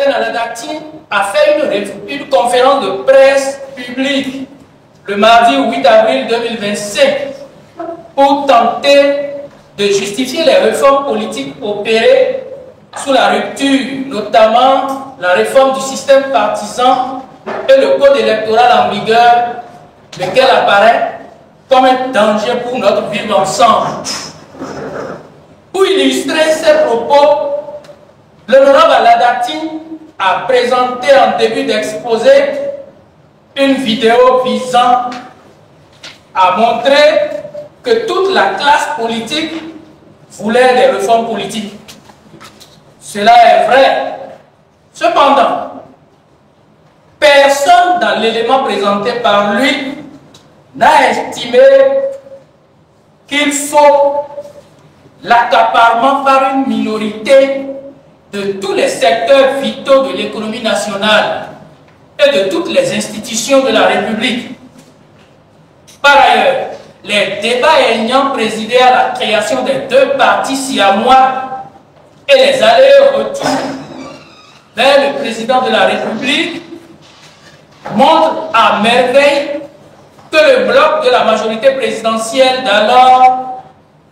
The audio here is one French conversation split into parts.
Orden Aladati a fait une conférence de presse publique le mardi 8 avril 2025 pour tenter de justifier les réformes politiques opérées sous la rupture, notamment la réforme du système partisan et le code électoral en vigueur, lequel apparaît comme un danger pour notre vivre ensemble. Pour illustrer ses propos, l'honorable Aladati a présenté en début d'exposé une vidéo visant à montrer que toute la classe politique voulait des réformes politiques. Cela est vrai. Cependant, personne dans l'élément présenté par lui n'a estimé qu'il faut l'accaparement par une minorité de tous les secteurs vitaux de l'économie nationale et de toutes les institutions de la République. Par ailleurs, les débats ayant présidé à la création des deux partis siamois et les allers-retours vers le président de la République montrent à merveille que le bloc de la majorité présidentielle d'alors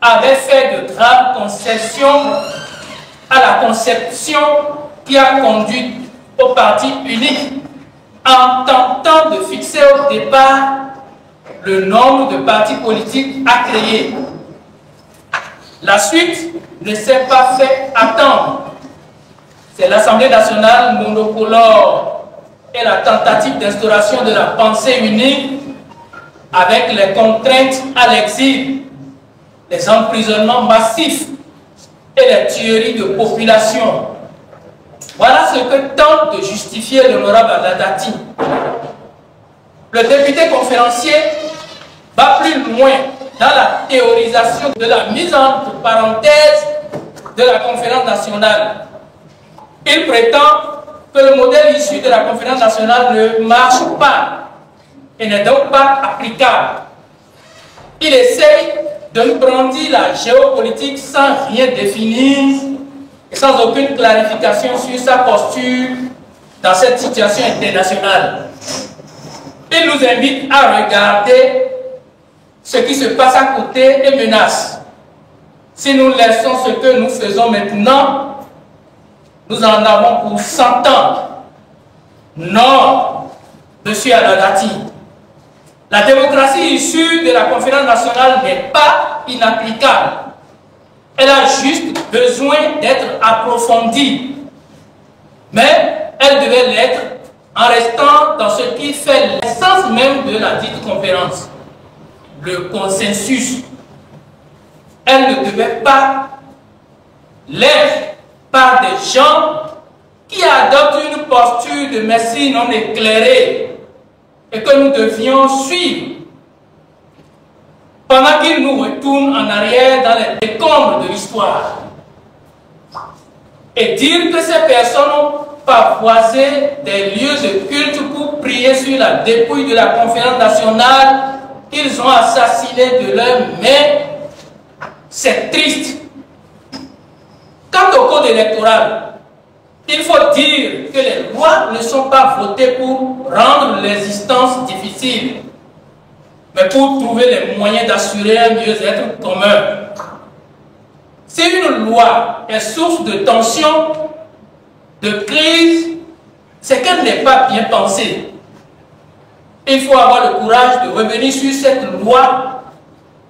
avait fait de graves concessions à la conception qui a conduit au parti unique en tentant de fixer au départ le nombre de partis politiques à créer. La suite ne s'est pas fait attendre. C'est l'Assemblée nationale monocolore et la tentative d'instauration de la pensée unique avec les contraintes à l'exil, les emprisonnements massifs et les tueries de population. Voilà ce que tente de justifier l'honorable Aladati. Le député conférencier va plus loin dans la théorisation de la mise entre parenthèses de la conférence nationale. Il prétend que le modèle issu de la conférence nationale ne marche pas et n'est donc pas applicable. Il essaye de nous brandir la géopolitique sans rien définir et sans aucune clarification sur sa posture dans cette situation internationale. Il nous invite à regarder ce qui se passe à côté et menace. Si nous laissons ce que nous faisons maintenant, nous en avons pour 100 ans. Non, monsieur Aladati. La démocratie issue de la conférence nationale n'est pas inapplicable. Elle a juste besoin d'être approfondie. Mais elle devait l'être en restant dans ce qui fait l'essence même de la dite conférence, le consensus. Elle ne devait pas l'être par des gens qui adoptent une posture de messie non éclairée et que nous devions suivre pendant qu'ils nous retournent en arrière dans les décombres de l'histoire et dire que ces personnes ont pavoisé des lieux de culte pour prier sur la dépouille de la conférence nationale qu'ils ont assassiné de leurs mains. C'est triste. Quant au code électoral, il faut dire que les lois ne sont pas votées pour rendre l'existence difficile, mais pour trouver les moyens d'assurer un mieux-être commun. Si une loi est source de tension, de crise, c'est qu'elle n'est pas bien pensée. Il faut avoir le courage de revenir sur cette loi,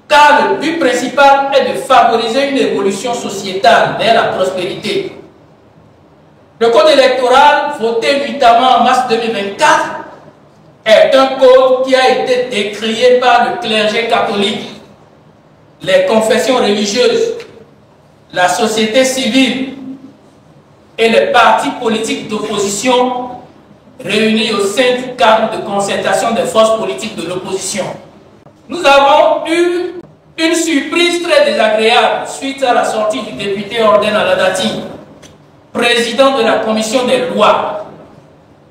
car le but principal est de favoriser une évolution sociétale vers la prospérité. Le code électoral, voté nuitamment en mars 2024, est un code qui a été décrié par le clergé catholique, les confessions religieuses, la société civile et les partis politiques d'opposition réunis au sein du cadre de concertation des forces politiques de l'opposition. Nous avons eu une surprise très désagréable suite à la sortie du député Orden Aladati, président de la commission des lois,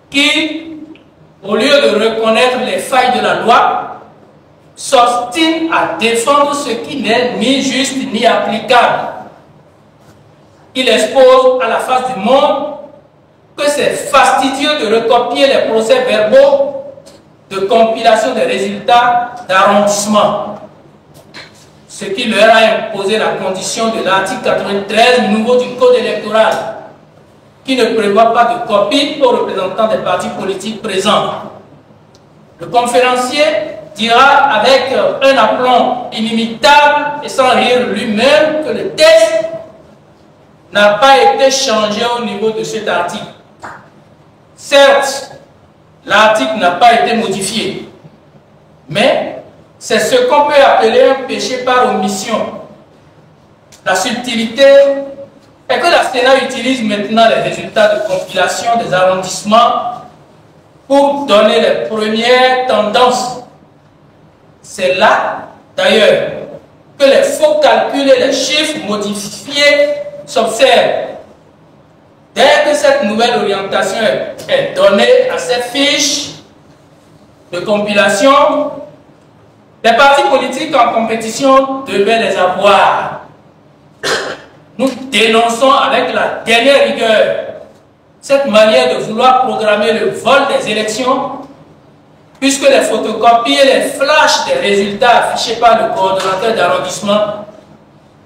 qui, au lieu de reconnaître les failles de la loi, s'obstine à défendre ce qui n'est ni juste ni applicable. Il expose à la face du monde que c'est fastidieux de recopier les procès-verbaux de compilation des résultats d'arrondissement, ce qui leur a imposé la condition de l'article 93 nouveau du Code électoral, qui ne prévoit pas de copie aux représentants des partis politiques présents. Le conférencier dira avec un aplomb inimitable et sans rire lui-même que le texte n'a pas été changé au niveau de cet article. Certes, l'article n'a pas été modifié, mais c'est ce qu'on peut appeler un péché par omission. La subtilité est que la Sénat utilise maintenant les résultats de compilation des arrondissements pour donner les premières tendances. C'est là, d'ailleurs, que les faux calculs et les chiffres modifiés s'observent. Dès que cette nouvelle orientation est donnée à cette fiche de compilation, les partis politiques en compétition devaient les avoir. Nous dénonçons avec la dernière rigueur cette manière de vouloir programmer le vol des élections, puisque les photocopies et les flashs des résultats affichés par le coordonnateur d'arrondissement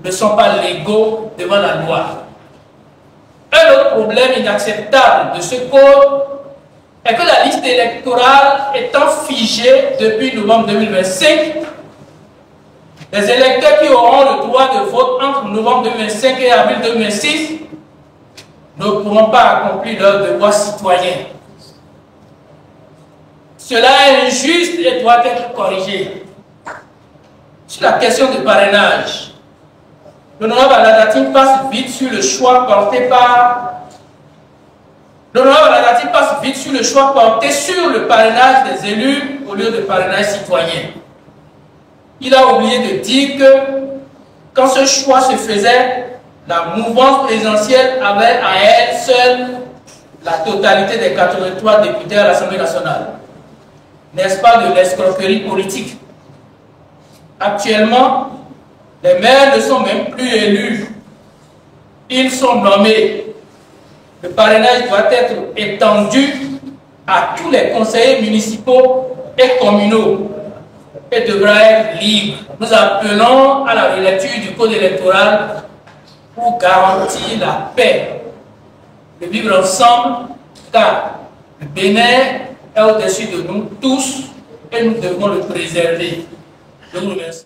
ne sont pas légaux devant la loi. Un autre problème inacceptable de ce code est que la liste électorale étant figée depuis novembre 2025, les électeurs qui auront le droit de vote entre novembre 2025 et avril 2026 ne pourront pas accomplir leurs devoirs citoyens. Cela est injuste et doit être corrigé. Sur la question du parrainage, l'honorable Aladatine passe vite sur le choix porté sur le parrainage des élus au lieu de parrainage citoyen. Il a oublié de dire que quand ce choix se faisait, la mouvance présidentielle avait à elle seule la totalité des 83 députés à l'Assemblée nationale. N'est-ce pas de l'escroquerie politique? Actuellement, les maires ne sont même plus élus. Ils sont nommés. Le parrainage doit être étendu à tous les conseillers municipaux et communaux et devra être libre. Nous appelons à la relecture du code électoral pour garantir la paix, de vivre ensemble, car le Bénin est au-dessus de nous tous et nous devons le préserver. Je vous remercie.